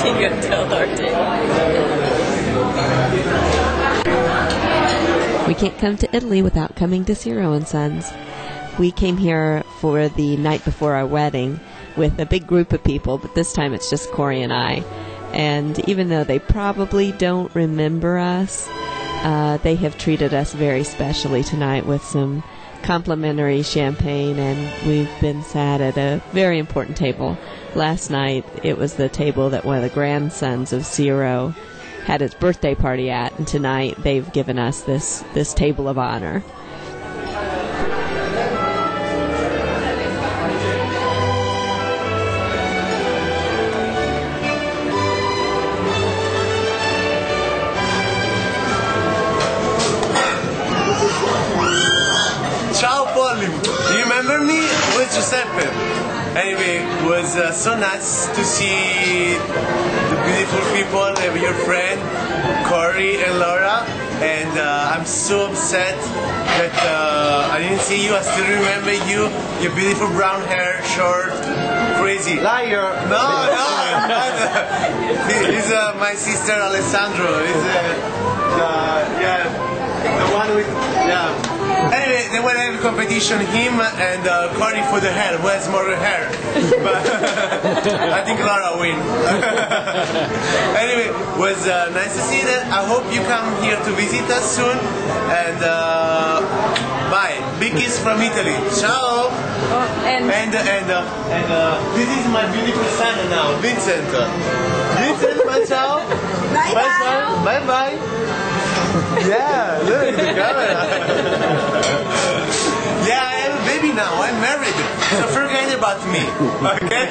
waiting until our table. We can't come to Italy without coming to Ciro and Sons. We came here for the night before our wedding with a big group of people, but this time it's just Cory and I. And even though they probably don't remember us, they have treated us very specially tonight with some complimentary champagne, and we've been sat at a very important table. Last night it was the table that one of the grandsons of Ciro had his birthday party at, and tonight they've given us this table of honor. Ciao Polly, do you remember me? It was Giuseppe. Anyway, it was so nice to see the beautiful people, your friend Cory and Laura, and I'm so upset that I didn't see you. I still remember you, your beautiful brown hair, short, crazy. Liar! No, he's my sister Alessandro. He's the one with, Anyway, they went to have a competition, him and Cory for the hair, who has more hair. But I think Laura win. Anyway, it was nice to see that. I hope you come here to visit us soon. And bye. Big kiss from Italy. Ciao. And this is my beautiful son now, Vincent. Vincent, ciao. Bye bye. Bye bye. Yeah, look at the camera. Yeah, I have a baby now. I'm married. So forget about me. Okay?